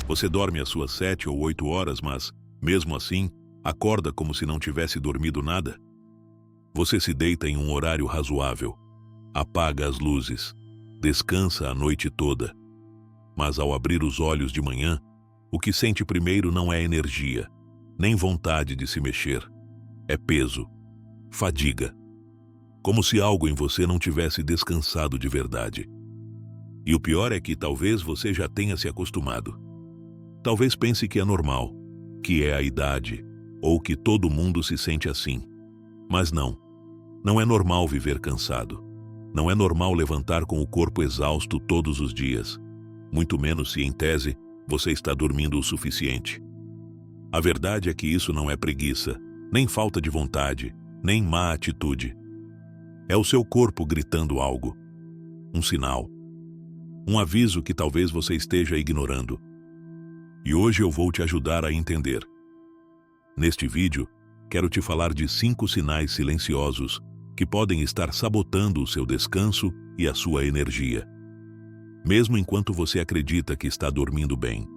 Você dorme as suas 7 ou 8 horas, mas, mesmo assim, acorda como se não tivesse dormido nada? Você se deita em um horário razoável, apaga as luzes, descansa a noite toda. Mas ao abrir os olhos de manhã, o que sente primeiro não é energia, nem vontade de se mexer. É peso, fadiga. Como se algo em você não tivesse descansado de verdade. E o pior é que talvez você já tenha se acostumado. Talvez pense que é normal, que é a idade, ou que todo mundo se sente assim. Mas não. Não é normal viver cansado. Não é normal levantar com o corpo exausto todos os dias. Muito menos se, em tese, você está dormindo o suficiente. A verdade é que isso não é preguiça, nem falta de vontade, nem má atitude. É o seu corpo gritando algo. Um sinal. Um aviso que talvez você esteja ignorando. E hoje eu vou te ajudar a entender. Neste vídeo, quero te falar de 5 sinais silenciosos que podem estar sabotando o seu descanso e a sua energia. Mesmo enquanto você acredita que está dormindo bem.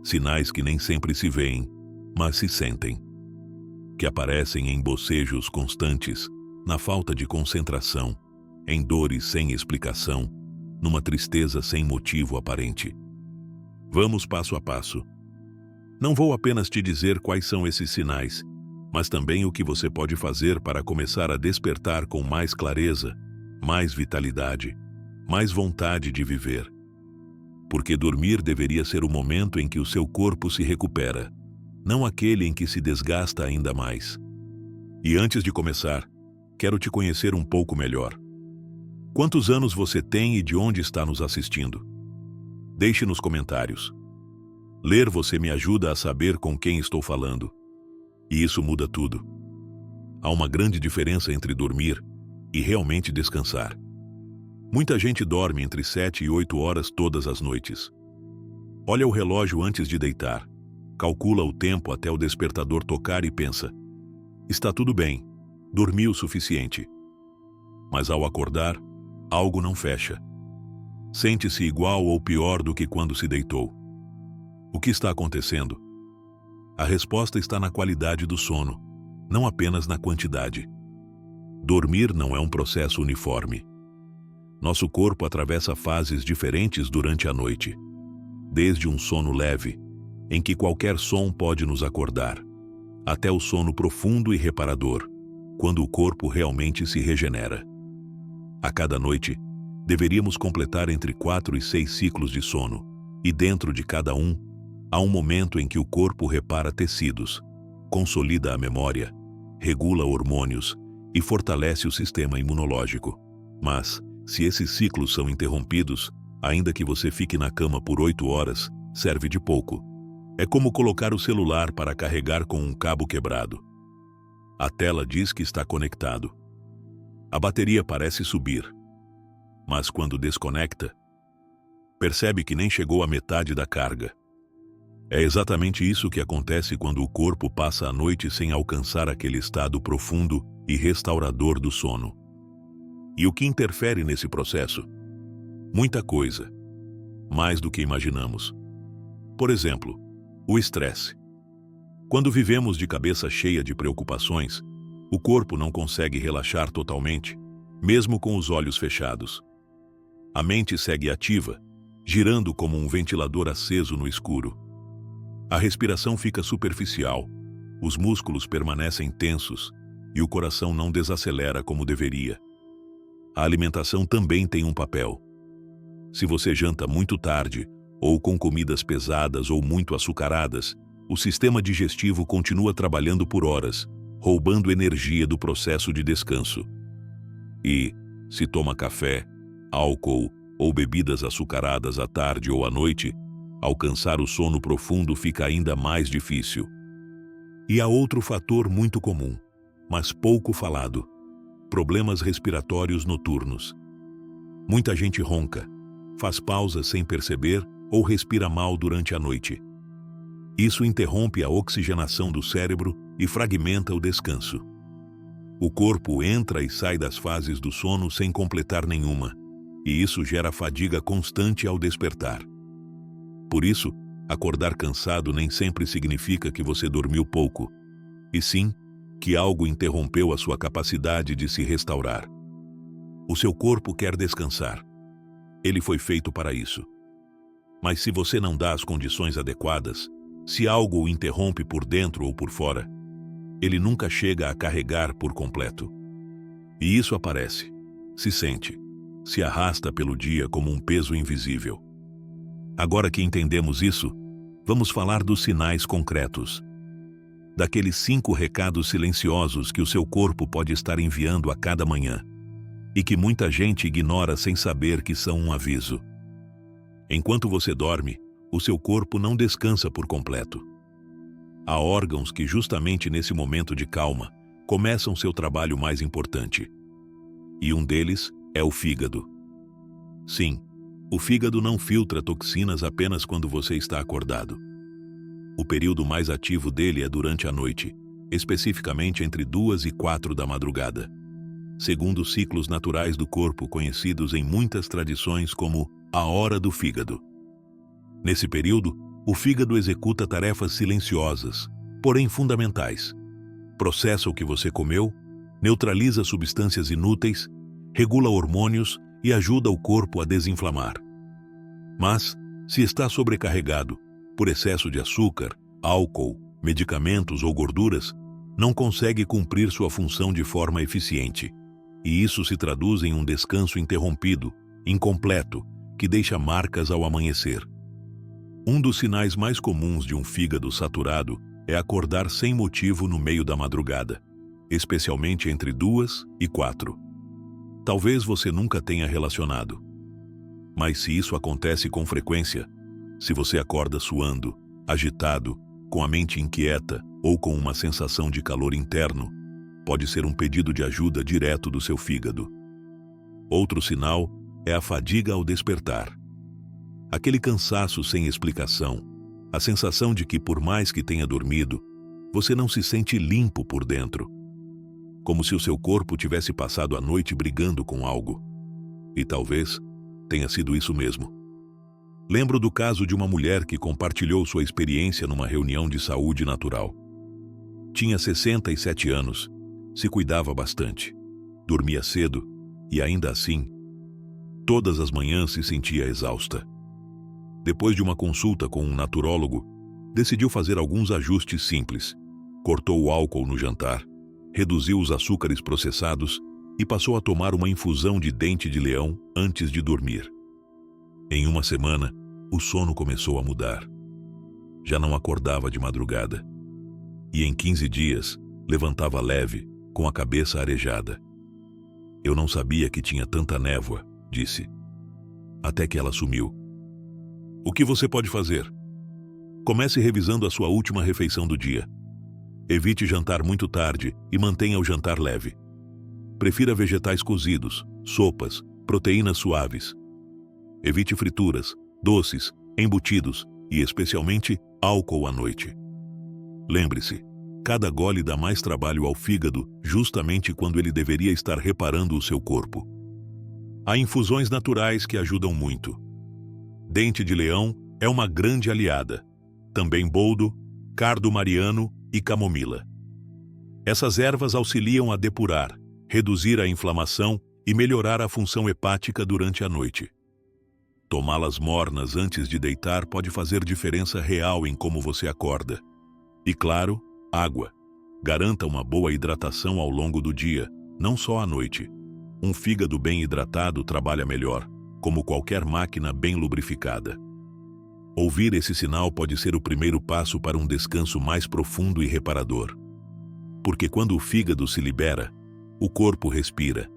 Sinais que nem sempre se veem, mas se sentem. Que aparecem em bocejos constantes, na falta de concentração, em dores sem explicação, numa tristeza sem motivo aparente. Vamos passo a passo. Não vou apenas te dizer quais são esses sinais, mas também o que você pode fazer para começar a despertar com mais clareza, mais vitalidade, mais vontade de viver. Porque dormir deveria ser o momento em que o seu corpo se recupera, não aquele em que se desgasta ainda mais. E antes de começar, quero te conhecer um pouco melhor. Quantos anos você tem e de onde está nos assistindo? Deixe nos comentários. Ler você me ajuda a saber com quem estou falando. E isso muda tudo. Há uma grande diferença entre dormir e realmente descansar. Muita gente dorme entre 7 e 8 horas todas as noites. Olha o relógio antes de deitar, calcula o tempo até o despertador tocar e pensa: está tudo bem, dormi o suficiente. Mas ao acordar, algo não fecha. Sente-se igual ou pior do que quando se deitou. O que está acontecendo? A resposta está na qualidade do sono, não apenas na quantidade. Dormir não é um processo uniforme. Nosso corpo atravessa fases diferentes durante a noite. Desde um sono leve, em que qualquer som pode nos acordar, até o sono profundo e reparador, quando o corpo realmente se regenera. A cada noite, deveríamos completar entre 4 e 6 ciclos de sono, e dentro de cada um, há um momento em que o corpo repara tecidos, consolida a memória, regula hormônios e fortalece o sistema imunológico. Mas, se esses ciclos são interrompidos, ainda que você fique na cama por 8 horas, serve de pouco. É como colocar o celular para carregar com um cabo quebrado. A tela diz que está conectado. A bateria parece subir. Mas quando desconecta, percebe que nem chegou à metade da carga. É exatamente isso que acontece quando o corpo passa a noite sem alcançar aquele estado profundo e restaurador do sono. E o que interfere nesse processo? Muita coisa. Mais do que imaginamos. Por exemplo, o estresse. Quando vivemos de cabeça cheia de preocupações, o corpo não consegue relaxar totalmente, mesmo com os olhos fechados. A mente segue ativa, girando como um ventilador aceso no escuro. A respiração fica superficial, os músculos permanecem tensos e o coração não desacelera como deveria. A alimentação também tem um papel. Se você janta muito tarde, ou com comidas pesadas ou muito açucaradas, o sistema digestivo continua trabalhando por horas, roubando energia do processo de descanso. E, se toma café, álcool ou bebidas açucaradas à tarde ou à noite, alcançar o sono profundo fica ainda mais difícil. E há outro fator muito comum, mas pouco falado: problemas respiratórios noturnos. Muita gente ronca, faz pausas sem perceber ou respira mal durante a noite. Isso interrompe a oxigenação do cérebro e fragmenta o descanso. O corpo entra e sai das fases do sono sem completar nenhuma, e isso gera fadiga constante ao despertar. Por isso, acordar cansado nem sempre significa que você dormiu pouco, e sim que algo interrompeu a sua capacidade de se restaurar. O seu corpo quer descansar. Ele foi feito para isso. Mas se você não dá as condições adequadas, se algo o interrompe por dentro ou por fora, ele nunca chega a carregar por completo. E isso aparece, se sente, se arrasta pelo dia como um peso invisível. Agora que entendemos isso, vamos falar dos sinais concretos. Daqueles 5 recados silenciosos que o seu corpo pode estar enviando a cada manhã, e que muita gente ignora sem saber que são um aviso. Enquanto você dorme, o seu corpo não descansa por completo. Há órgãos que justamente nesse momento de calma começam seu trabalho mais importante. E um deles é o fígado. Sim, o fígado não filtra toxinas apenas quando você está acordado. O período mais ativo dele é durante a noite, especificamente entre 2 e 4 da madrugada, segundo os ciclos naturais do corpo conhecidos em muitas tradições como a hora do fígado. Nesse período, o fígado executa tarefas silenciosas, porém fundamentais. Processa o que você comeu, neutraliza substâncias inúteis, regula hormônios e ajuda o corpo a desinflamar. Mas, se está sobrecarregado por excesso de açúcar, álcool, medicamentos ou gorduras, não consegue cumprir sua função de forma eficiente. E isso se traduz em um descanso interrompido, incompleto, que deixa marcas ao amanhecer. Um dos sinais mais comuns de um fígado saturado é acordar sem motivo no meio da madrugada, especialmente entre 2 e 4. Talvez você nunca tenha relacionado. Mas se isso acontece com frequência, se você acorda suando, agitado, com a mente inquieta ou com uma sensação de calor interno, pode ser um pedido de ajuda direto do seu fígado. Outro sinal é a fadiga ao despertar. Aquele cansaço sem explicação, a sensação de que por mais que tenha dormido, você não se sente limpo por dentro. Como se o seu corpo tivesse passado a noite brigando com algo. E talvez tenha sido isso mesmo. Lembro do caso de uma mulher que compartilhou sua experiência numa reunião de saúde natural. Tinha 67 anos, se cuidava bastante, dormia cedo e ainda assim, todas as manhãs se sentia exausta. Depois de uma consulta com um naturólogo, decidiu fazer alguns ajustes simples. Cortou o álcool no jantar, reduziu os açúcares processados e passou a tomar uma infusão de dente de leão antes de dormir. Em uma semana, o sono começou a mudar. Já não acordava de madrugada. E em 15 dias, levantava leve, com a cabeça arejada. Eu não sabia que tinha tanta névoa, disse. Até que ela sumiu. O que você pode fazer? Comece revisando a sua última refeição do dia. Evite jantar muito tarde e mantenha o jantar leve. Prefira vegetais cozidos, sopas, proteínas suaves. Evite frituras, doces, embutidos e, especialmente, álcool à noite. Lembre-se, cada gole dá mais trabalho ao fígado justamente quando ele deveria estar reparando o seu corpo. Há infusões naturais que ajudam muito. Dente de leão é uma grande aliada. Também boldo, cardo mariano e camomila. Essas ervas auxiliam a depurar, reduzir a inflamação e melhorar a função hepática durante a noite. Tomá-las mornas antes de deitar pode fazer diferença real em como você acorda. E claro, água. Garanta uma boa hidratação ao longo do dia, não só à noite. Um fígado bem hidratado trabalha melhor, como qualquer máquina bem lubrificada. Ouvir esse sinal pode ser o primeiro passo para um descanso mais profundo e reparador. Porque quando o fígado se libera, o corpo respira,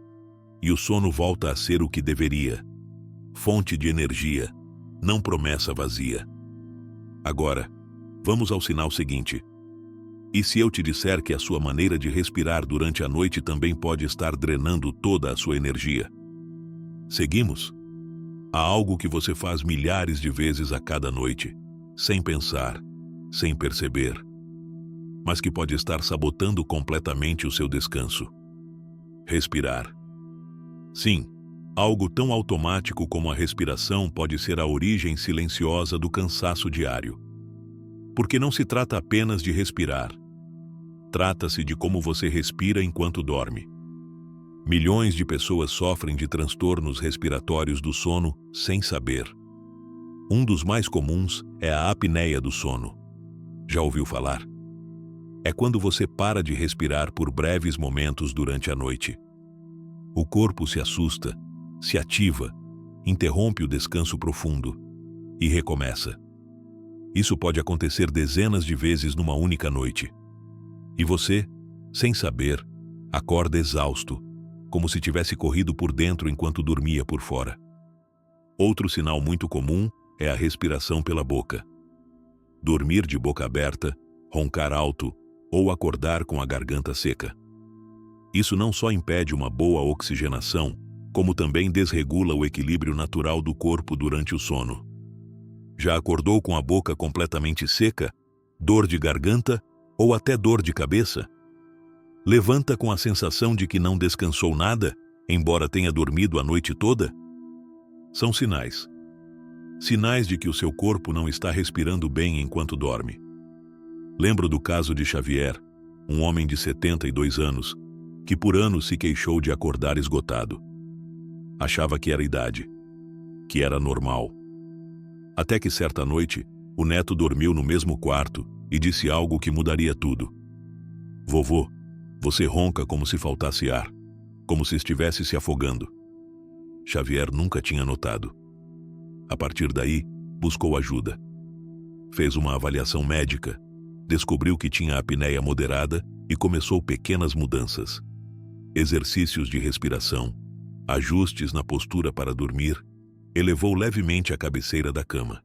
e o sono volta a ser o que deveria. Fonte de energia, não promessa vazia. Agora, vamos ao sinal seguinte. E se eu te disser que a sua maneira de respirar durante a noite também pode estar drenando toda a sua energia? Seguimos? Há algo que você faz milhares de vezes a cada noite, sem pensar, sem perceber, mas que pode estar sabotando completamente o seu descanso. Respirar. Sim, Algo tão automático como a respiração pode ser a origem silenciosa do cansaço diário. Porque não se trata apenas de respirar. Trata-se de como você respira enquanto dorme. Milhões de pessoas sofrem de transtornos respiratórios do sono sem saber. Um dos mais comuns é a apneia do sono. Já ouviu falar? É quando você para de respirar por breves momentos durante a noite. O corpo se assusta, se ativa, interrompe o descanso profundo e recomeça. Isso pode acontecer dezenas de vezes numa única noite. E você, sem saber, acorda exausto, como se tivesse corrido por dentro enquanto dormia por fora. Outro sinal muito comum é a respiração pela boca. Dormir de boca aberta, roncar alto ou acordar com a garganta seca. Isso não só impede uma boa oxigenação, como também desregula o equilíbrio natural do corpo durante o sono. Já acordou com a boca completamente seca, dor de garganta ou até dor de cabeça? Levanta com a sensação de que não descansou nada, embora tenha dormido a noite toda? São sinais. Sinais de que o seu corpo não está respirando bem enquanto dorme. Lembro do caso de Xavier, um homem de 72 anos, que por anos se queixou de acordar esgotado. Achava que era idade, que era normal. Até que certa noite, o neto dormiu no mesmo quarto e disse algo que mudaria tudo. "Vovô, você ronca como se faltasse ar, como se estivesse se afogando." Xavier nunca tinha notado. A partir daí, buscou ajuda. Fez uma avaliação médica, descobriu que tinha apneia moderada e começou pequenas mudanças. Exercícios de respiração, ajustes na postura para dormir, elevou levemente a cabeceira da cama.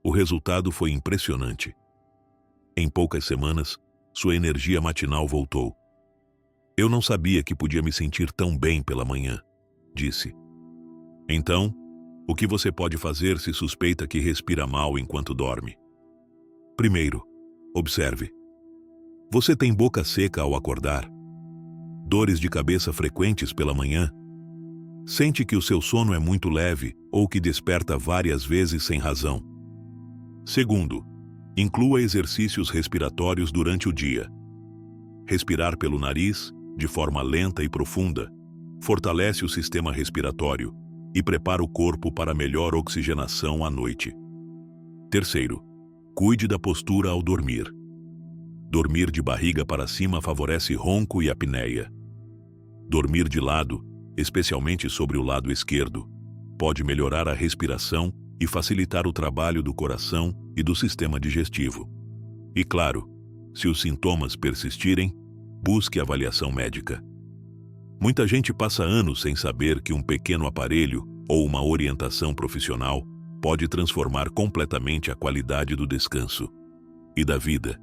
O resultado foi impressionante. Em poucas semanas, sua energia matinal voltou. "Eu não sabia que podia me sentir tão bem pela manhã", disse. Então, o que você pode fazer se suspeita que respira mal enquanto dorme? Primeiro, observe. Você tem boca seca ao acordar? Dores de cabeça frequentes pela manhã? Sente que o seu sono é muito leve ou que desperta várias vezes sem razão? Segundo, inclua exercícios respiratórios durante o dia. Respirar pelo nariz, de forma lenta e profunda, fortalece o sistema respiratório e prepara o corpo para melhor oxigenação à noite. Terceiro, cuide da postura ao dormir. Dormir de barriga para cima favorece ronco e apneia. Dormir de lado, especialmente sobre o lado esquerdo, pode melhorar a respiração e facilitar o trabalho do coração e do sistema digestivo. E claro, se os sintomas persistirem, busque avaliação médica. Muita gente passa anos sem saber que um pequeno aparelho ou uma orientação profissional pode transformar completamente a qualidade do descanso e da vida.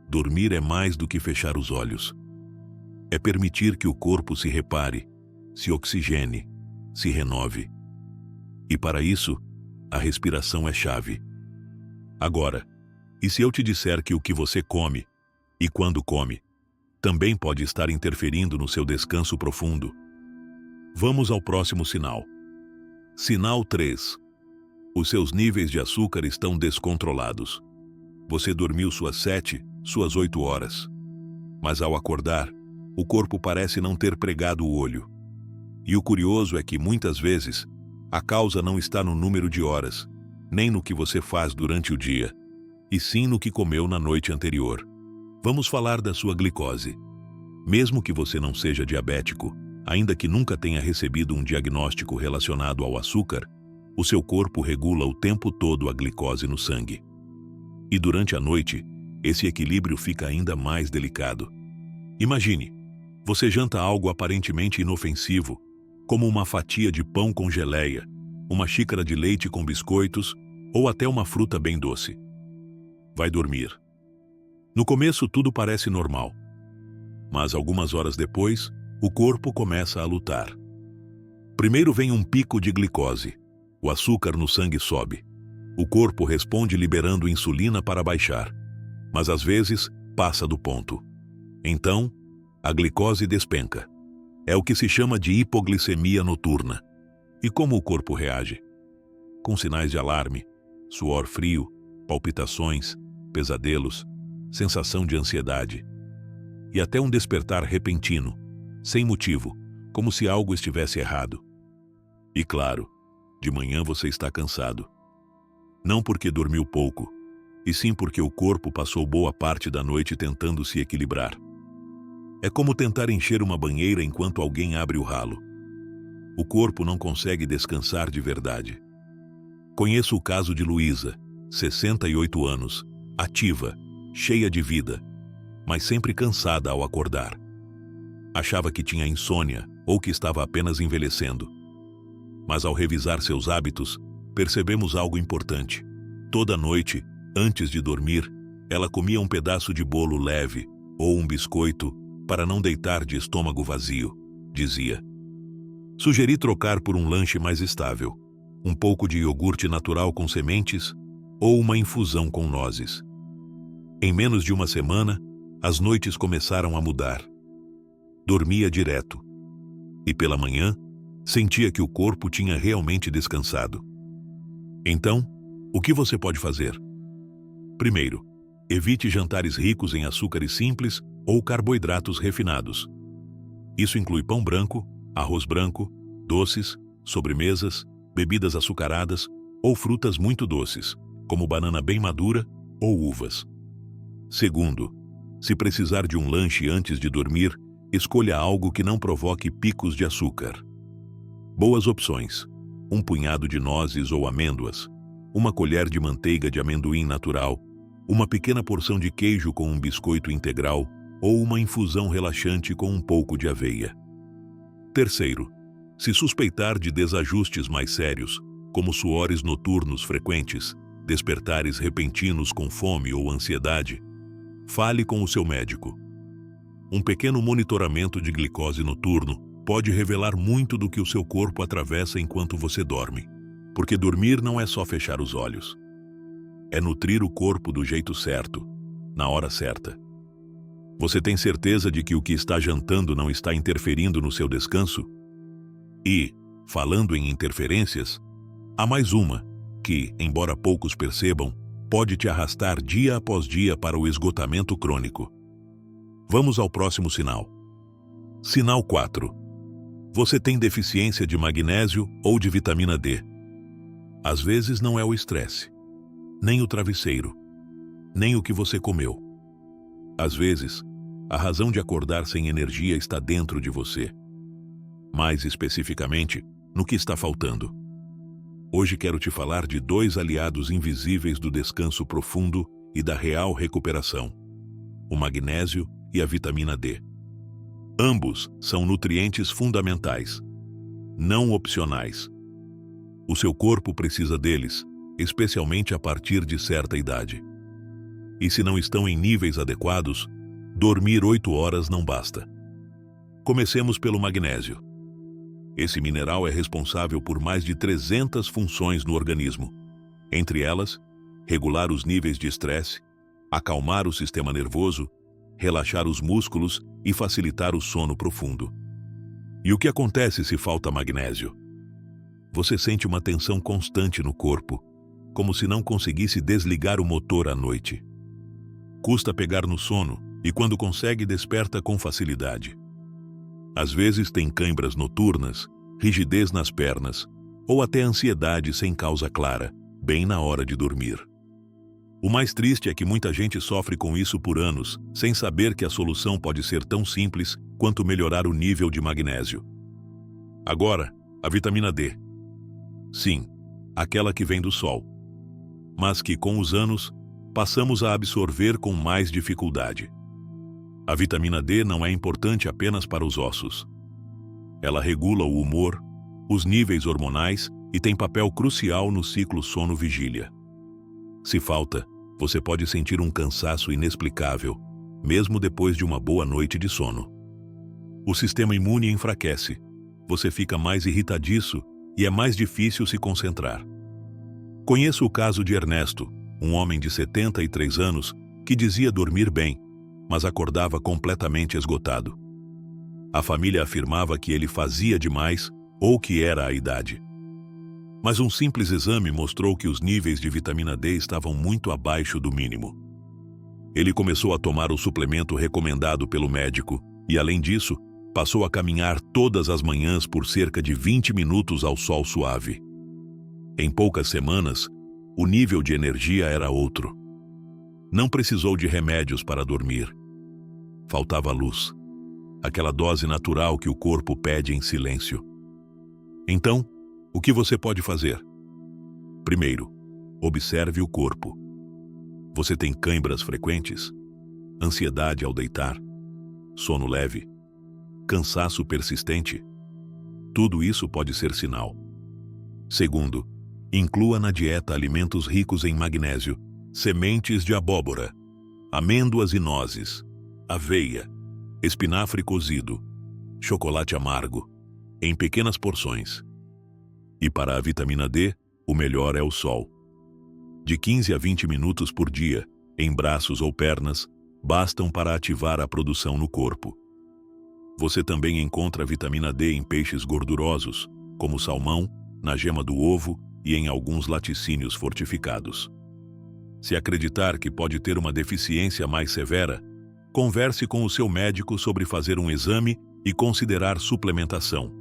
Dormir é mais do que fechar os olhos. É permitir que o corpo se repare, se oxigene, se renove. E para isso, a respiração é chave. Agora, e se eu te disser que o que você come, e quando come, também pode estar interferindo no seu descanso profundo? Vamos ao próximo sinal. Sinal 3. Os seus níveis de açúcar estão descontrolados. Você dormiu suas 7, suas 8 horas. Mas ao acordar, o corpo parece não ter pregado o olho. E o curioso é que, muitas vezes, a causa não está no número de horas, nem no que você faz durante o dia, e sim no que comeu na noite anterior. Vamos falar da sua glicose. Mesmo que você não seja diabético, ainda que nunca tenha recebido um diagnóstico relacionado ao açúcar, o seu corpo regula o tempo todo a glicose no sangue. E durante a noite, esse equilíbrio fica ainda mais delicado. Imagine, você janta algo aparentemente inofensivo, como uma fatia de pão com geleia, uma xícara de leite com biscoitos ou até uma fruta bem doce. Vai dormir. No começo tudo parece normal, mas algumas horas depois, o corpo começa a lutar. Primeiro vem um pico de glicose. O açúcar no sangue sobe. O corpo responde liberando insulina para baixar, mas às vezes passa do ponto. Então, a glicose despenca. É o que se chama de hipoglicemia noturna. E como o corpo reage? Com sinais de alarme, suor frio, palpitações, pesadelos, sensação de ansiedade. E até um despertar repentino, sem motivo, como se algo estivesse errado. E claro, de manhã você está cansado. Não porque dormiu pouco, e sim porque o corpo passou boa parte da noite tentando se equilibrar. É como tentar encher uma banheira enquanto alguém abre o ralo. O corpo não consegue descansar de verdade. Conheço o caso de Luísa, 68 anos, ativa, cheia de vida, mas sempre cansada ao acordar. Achava que tinha insônia ou que estava apenas envelhecendo. Mas ao revisar seus hábitos, percebemos algo importante. Toda noite, antes de dormir, ela comia um pedaço de bolo leve ou um biscoito para não deitar de estômago vazio, dizia. Sugeri trocar por um lanche mais estável, um pouco de iogurte natural com sementes ou uma infusão com nozes. Em menos de uma semana, as noites começaram a mudar. Dormia direto. E pela manhã, sentia que o corpo tinha realmente descansado. Então, o que você pode fazer? Primeiro, evite jantares ricos em açúcares simples ou carboidratos refinados. Isso inclui pão branco, arroz branco, doces, sobremesas, bebidas açucaradas ou frutas muito doces, como banana bem madura ou uvas. Segundo, se precisar de um lanche antes de dormir, escolha algo que não provoque picos de açúcar. Boas opções: um punhado de nozes ou amêndoas, uma colher de manteiga de amendoim natural, uma pequena porção de queijo com um biscoito integral ou uma infusão relaxante com um pouco de aveia. Terceiro, se suspeitar de desajustes mais sérios, como suores noturnos frequentes, despertares repentinos com fome ou ansiedade, fale com o seu médico. Um pequeno monitoramento de glicose noturno pode revelar muito do que o seu corpo atravessa enquanto você dorme, porque dormir não é só fechar os olhos. É nutrir o corpo do jeito certo, na hora certa. Você tem certeza de que o que está jantando não está interferindo no seu descanso? E, falando em interferências, há mais uma, que, embora poucos percebam, pode te arrastar dia após dia para o esgotamento crônico. Vamos ao próximo sinal. Sinal 4. Você tem deficiência de magnésio ou de vitamina D. Às vezes não é o estresse, nem o travesseiro, nem o que você comeu. Às vezes, a razão de acordar sem energia está dentro de você. Mais especificamente, no que está faltando. Hoje quero te falar de dois aliados invisíveis do descanso profundo e da real recuperação: o magnésio e a vitamina D. Ambos são nutrientes fundamentais, não opcionais. O seu corpo precisa deles, especialmente a partir de certa idade. E se não estão em níveis adequados, dormir 8 horas não basta. Comecemos pelo magnésio. Esse mineral é responsável por mais de 300 funções no organismo. Entre elas, regular os níveis de estresse, acalmar o sistema nervoso, relaxar os músculos e facilitar o sono profundo. E o que acontece se falta magnésio? Você sente uma tensão constante no corpo, como se não conseguisse desligar o motor à noite. Custa pegar no sono e quando consegue desperta com facilidade. Às vezes tem câimbras noturnas, rigidez nas pernas ou até ansiedade sem causa clara, bem na hora de dormir. O mais triste é que muita gente sofre com isso por anos, sem saber que a solução pode ser tão simples quanto melhorar o nível de magnésio. Agora, a vitamina D. Sim, aquela que vem do sol, mas que com os anos passamos a absorver com mais dificuldade. A vitamina D não é importante apenas para os ossos. Ela regula o humor, os níveis hormonais e tem papel crucial no ciclo sono-vigília. Se falta, você pode sentir um cansaço inexplicável, mesmo depois de uma boa noite de sono. O sistema imune enfraquece, você fica mais irritadiço e é mais difícil se concentrar. Conheço o caso de Ernesto, um homem de 73 anos que dizia dormir bem, mas acordava completamente esgotado. A família afirmava que ele fazia demais ou que era a idade, Mas um simples exame mostrou que os níveis de vitamina D estavam muito abaixo do mínimo. Ele começou a tomar o suplemento recomendado pelo médico e, além disso, passou a caminhar todas as manhãs por cerca de 20 minutos ao sol suave. Em poucas semanas, o nível de energia era outro. Não precisou de remédios para dormir. Faltava luz, aquela dose natural que o corpo pede em silêncio. Então, o que você pode fazer? Primeiro, observe o corpo. Você tem cãibras frequentes? Ansiedade ao deitar? Sono leve? Cansaço persistente? Tudo isso pode ser sinal. Segundo, inclua na dieta alimentos ricos em magnésio, sementes de abóbora, amêndoas e nozes, aveia, espinafre cozido, chocolate amargo, em pequenas porções. E para a vitamina D, o melhor é o sol. De 15 a 20 minutos por dia, em braços ou pernas, bastam para ativar a produção no corpo. Você também encontra vitamina D em peixes gordurosos, como salmão, na gema do ovo e em alguns laticínios fortificados. Se acreditar que pode ter uma deficiência mais severa, converse com o seu médico sobre fazer um exame e considerar suplementação.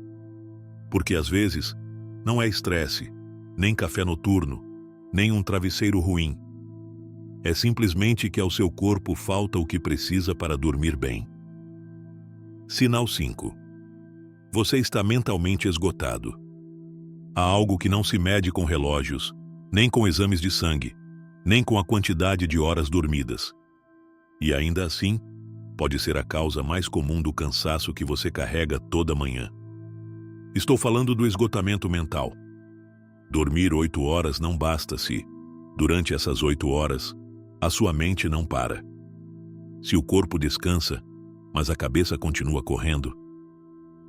Porque às vezes, não é estresse, nem café noturno, nem um travesseiro ruim. É simplesmente que ao seu corpo falta o que precisa para dormir bem. Sinal 5. Você está mentalmente esgotado. Há algo que não se mede com relógios, nem com exames de sangue, nem com a quantidade de horas dormidas. E ainda assim, pode ser a causa mais comum do cansaço que você carrega toda manhã. Estou falando do esgotamento mental. Dormir 8 horas não basta se, durante essas 8 horas, a sua mente não para. Se o corpo descansa, mas a cabeça continua correndo,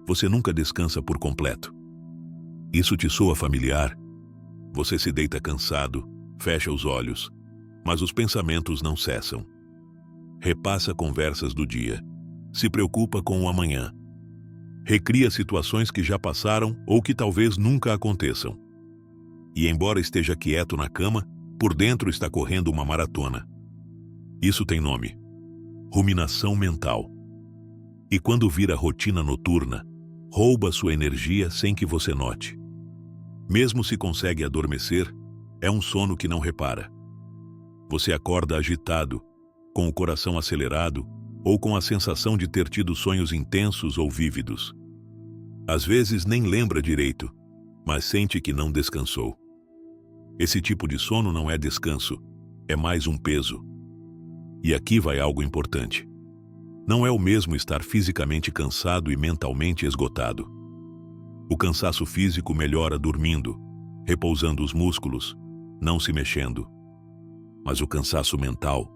você nunca descansa por completo. Isso te soa familiar? Você se deita cansado, fecha os olhos, mas os pensamentos não cessam. Repassa conversas do dia, se preocupa com o amanhã. Recria situações que já passaram ou que talvez nunca aconteçam. E embora esteja quieto na cama, por dentro está correndo uma maratona. Isso tem nome: ruminação mental. E quando vira rotina noturna, rouba sua energia sem que você note. Mesmo se consegue adormecer, é um sono que não repara. Você acorda agitado, com o coração acelerado ou com a sensação de ter tido sonhos intensos ou vívidos. Às vezes nem lembra direito, mas sente que não descansou. Esse tipo de sono não é descanso, é mais um peso. E aqui vai algo importante. Não é o mesmo estar fisicamente cansado e mentalmente esgotado. O cansaço físico melhora dormindo, repousando os músculos, não se mexendo. Mas o cansaço mental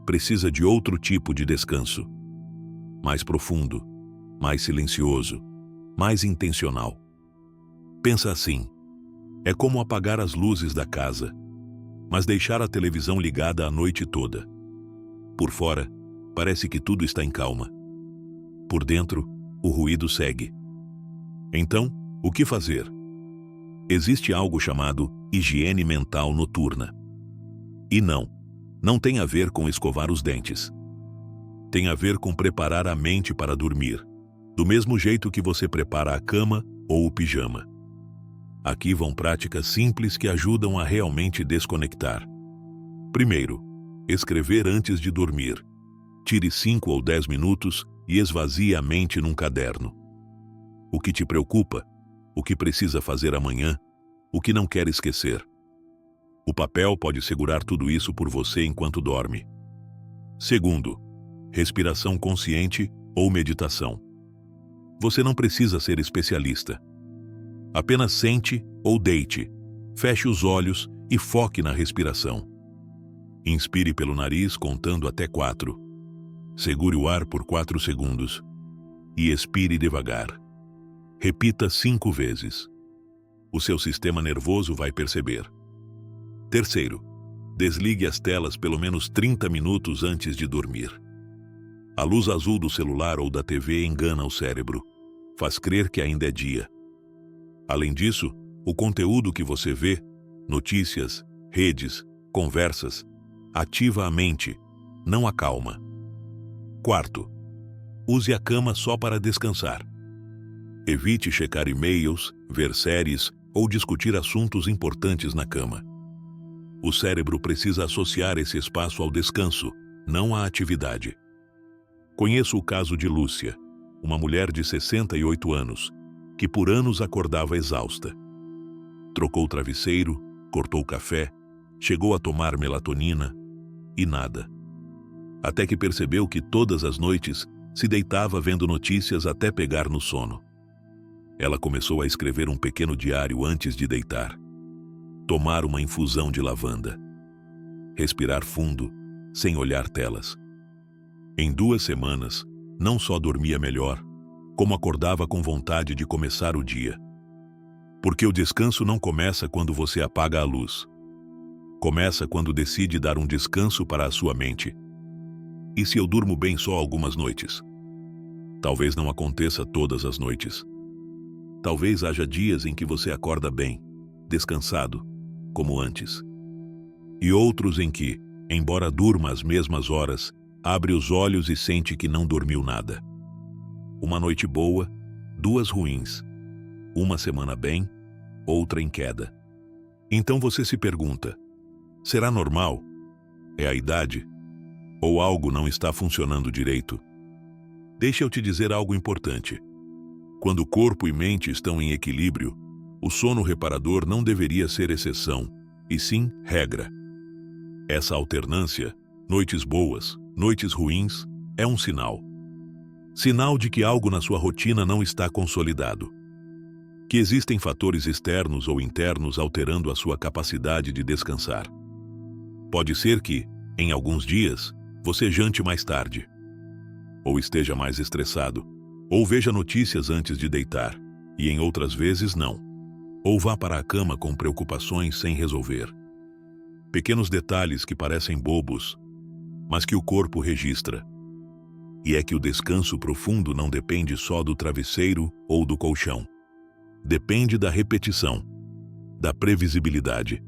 precisa de outro tipo de descanso. Mais profundo, mais silencioso, mais intencional. Pensa assim: é como apagar as luzes da casa, mas deixar a televisão ligada a noite toda. Por fora, parece que tudo está em calma. Por dentro, o ruído segue. Então, o que fazer? Existe algo chamado higiene mental noturna. E não tem a ver com escovar os dentes. Tem a ver com preparar a mente para dormir, do mesmo jeito que você prepara a cama ou o pijama. Aqui vão práticas simples que ajudam a realmente desconectar. Primeiro, escrever antes de dormir. Tire 5 ou 10 minutos e esvazie a mente num caderno. O que te preocupa, o que precisa fazer amanhã, o que não quer esquecer. O papel pode segurar tudo isso por você enquanto dorme. Segundo, respiração consciente ou meditação. Você não precisa ser especialista. Apenas sente ou deite, feche os olhos e foque na respiração. Inspire pelo nariz contando até 4. Segure o ar por 4 segundos e expire devagar. Repita 5 vezes. O seu sistema nervoso vai perceber. Terceiro, desligue as telas pelo menos 30 minutos antes de dormir. A luz azul do celular ou da TV engana o cérebro, faz crer que ainda é dia. Além disso, O conteúdo que você vê, notícias, redes, conversas, ativa a mente, não a calma. Quarto, use a cama só para descansar. Evite checar e-mails, ver séries ou discutir assuntos importantes na cama. O cérebro precisa associar esse espaço ao descanso, não à atividade. Conheço o caso de Lúcia, uma mulher de 68 anos, que por anos acordava exausta. Trocou o travesseiro, cortou o café, chegou a tomar melatonina e nada. Até que percebeu que todas as noites se deitava vendo notícias até pegar no sono. Ela começou a escrever um pequeno diário antes de deitar. Tomar uma infusão de lavanda. Respirar fundo, sem olhar telas. Em 2 semanas, não só dormia melhor, como acordava com vontade de começar o dia. Porque o descanso não começa quando você apaga a luz. Começa quando decide dar um descanso para a sua mente. E se eu durmo bem só algumas noites? Talvez não aconteça todas as noites. Talvez haja dias em que você acorda bem, descansado, como antes. E outros em que, embora durma às mesmas horas, abre os olhos e sente que não dormiu nada. Uma noite boa, 2 ruins. Uma semana bem, outra em queda. Então você se pergunta, será normal? É a idade? Ou algo não está funcionando direito? Deixa eu te dizer algo importante. Quando corpo e mente estão em equilíbrio, o sono reparador não deveria ser exceção, e sim regra. Essa alternância, noites boas, noites ruins, é um sinal. Sinal de que algo na sua rotina não está consolidado. Que existem fatores externos ou internos alterando a sua capacidade de descansar. Pode ser que, em alguns dias, você jante mais tarde, ou esteja mais estressado, ou veja notícias antes de deitar, e em outras vezes não. Ou vá para a cama com preocupações sem resolver. Pequenos detalhes que parecem bobos, mas que o corpo registra. E é que o descanso profundo não depende só do travesseiro ou do colchão. Depende da repetição, da previsibilidade.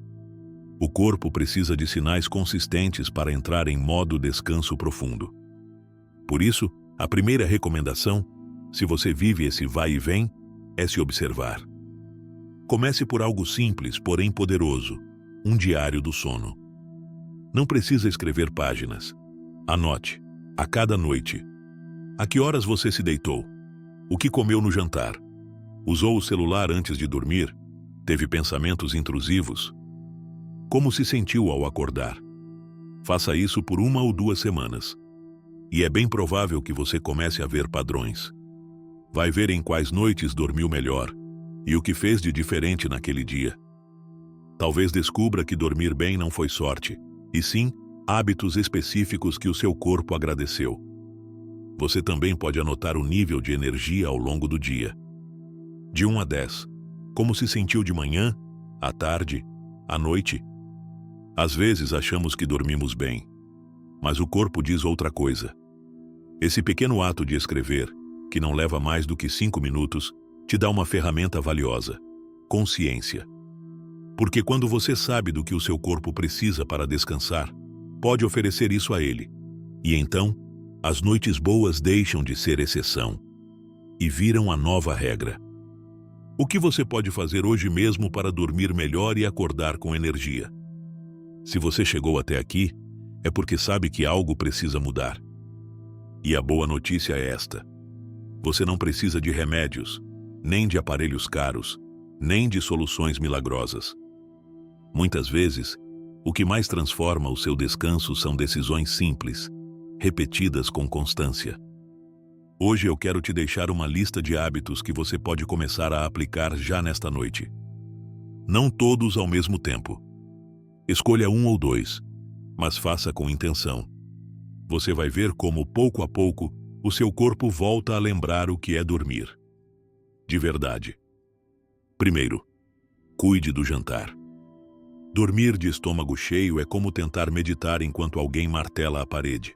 O corpo precisa de sinais consistentes para entrar em modo descanso profundo. Por isso, a primeira recomendação, se você vive esse vai e vem, é se observar. Comece por algo simples, porém poderoso, um diário do sono. Não precisa escrever páginas. Anote, a cada noite. A que horas você se deitou? O que comeu no jantar? Usou o celular antes de dormir? Teve pensamentos intrusivos? Como se sentiu ao acordar? Faça isso por 1 ou 2 semanas. E é bem provável que você comece a ver padrões. Vai ver em quais noites dormiu melhor e o que fez de diferente naquele dia. Talvez descubra que dormir bem não foi sorte, e sim hábitos específicos que o seu corpo agradeceu. Você também pode anotar o nível de energia ao longo do dia. De 1 a 10, como se sentiu de manhã, à tarde, à noite? Às vezes achamos que dormimos bem, mas o corpo diz outra coisa. Esse pequeno ato de escrever, que não leva mais do que 5 minutos, te dá uma ferramenta valiosa: consciência. Porque quando você sabe do que o seu corpo precisa para descansar, pode oferecer isso a ele. E então, as noites boas deixam de ser exceção e viram a nova regra. O que você pode fazer hoje mesmo para dormir melhor e acordar com energia? Se você chegou até aqui, é porque sabe que algo precisa mudar. E a boa notícia é esta: você não precisa de remédios, nem de aparelhos caros, nem de soluções milagrosas. Muitas vezes, o que mais transforma o seu descanso são decisões simples, repetidas com constância. Hoje eu quero te deixar uma lista de hábitos que você pode começar a aplicar já nesta noite. Não todos ao mesmo tempo. Escolha 1 ou 2, mas faça com intenção. Você vai ver como, pouco a pouco, o seu corpo volta a lembrar o que é dormir. De verdade. Primeiro, cuide do jantar. Dormir de estômago cheio é como tentar meditar enquanto alguém martela a parede.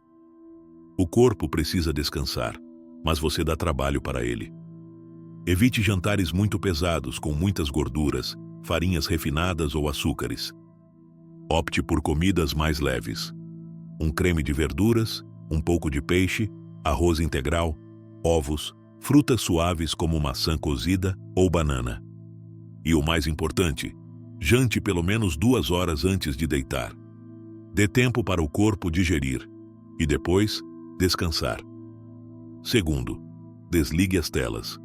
O corpo precisa descansar, mas você dá trabalho para ele. Evite jantares muito pesados, com muitas gorduras, farinhas refinadas ou açúcares. Opte por comidas mais leves. Um creme de verduras, um pouco de peixe, arroz integral, ovos, frutas suaves como maçã cozida ou banana. E o mais importante, jante pelo menos 2 horas antes de deitar. Dê tempo para o corpo digerir e depois descansar. Segundo, desligue as telas.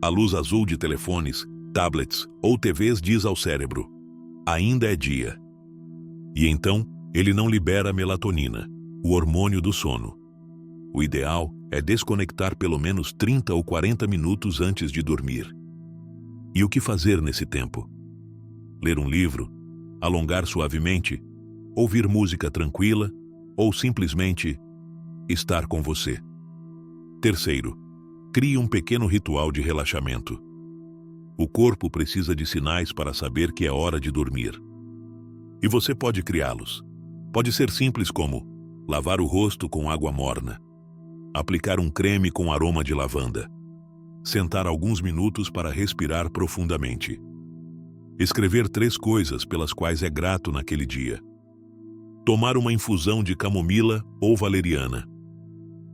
A luz azul de telefones, tablets ou TVs diz ao cérebro: ainda é dia. E então, ele não libera melatonina, o hormônio do sono. O ideal é desconectar pelo menos 30 ou 40 minutos antes de dormir. E o que fazer nesse tempo? Ler um livro, alongar suavemente, ouvir música tranquila ou simplesmente estar com você. Terceiro, crie um pequeno ritual de relaxamento. O corpo precisa de sinais para saber que é hora de dormir. E você pode criá-los. Pode ser simples como lavar o rosto com água morna, aplicar um creme com aroma de lavanda, sentar alguns minutos para respirar profundamente, escrever 3 coisas pelas quais é grato naquele dia, tomar uma infusão de camomila ou valeriana.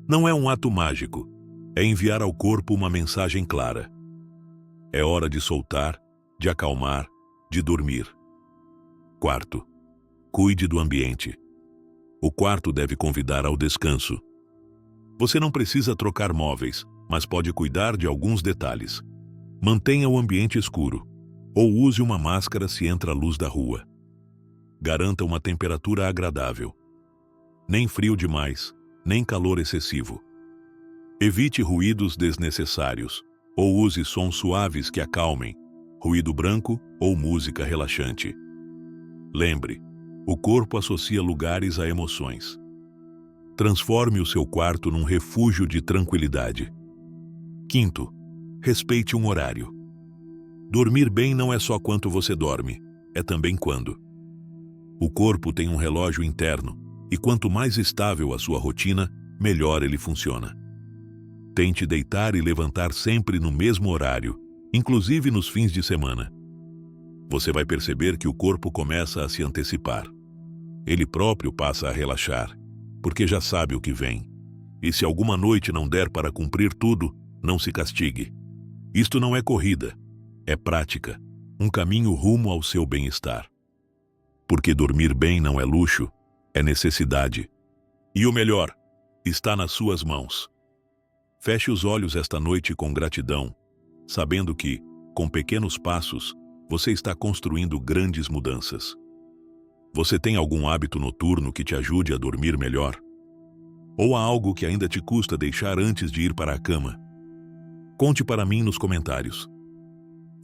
Não é um ato mágico, é enviar ao corpo uma mensagem clara. É hora de soltar, de acalmar, de dormir. Quarto, cuide do ambiente. O quarto deve convidar ao descanso. Você não precisa trocar móveis, mas pode cuidar de alguns detalhes. Mantenha o ambiente escuro, ou use uma máscara se entra a luz da rua. Garanta uma temperatura agradável. Nem frio demais, nem calor excessivo. Evite ruídos desnecessários, ou use sons suaves que acalmem, ruído branco ou música relaxante. Lembre, o corpo associa lugares a emoções. Transforme o seu quarto num refúgio de tranquilidade. Quinto, respeite um horário. Dormir bem não é só quanto você dorme, é também quando. O corpo tem um relógio interno, e quanto mais estável a sua rotina, melhor ele funciona. Tente deitar e levantar sempre no mesmo horário, inclusive nos fins de semana. Você vai perceber que o corpo começa a se antecipar. Ele próprio passa a relaxar, porque já sabe o que vem. E se alguma noite não der para cumprir tudo, não se castigue. Isto não é corrida, é prática, um caminho rumo ao seu bem-estar. Porque dormir bem não é luxo, é necessidade. E o melhor, está nas suas mãos. Feche os olhos esta noite com gratidão, sabendo que, com pequenos passos, você está construindo grandes mudanças. Você tem algum hábito noturno que te ajude a dormir melhor? Ou há algo que ainda te custa deixar antes de ir para a cama? Conte para mim nos comentários.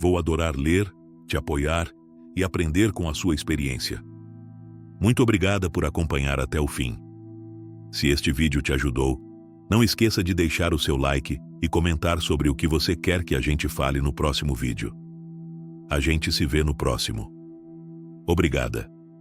Vou adorar ler, te apoiar e aprender com a sua experiência. Muito obrigada por acompanhar até o fim. Se este vídeo te ajudou, não esqueça de deixar o seu like e comentar sobre o que você quer que a gente fale no próximo vídeo. A gente se vê no próximo. Obrigada.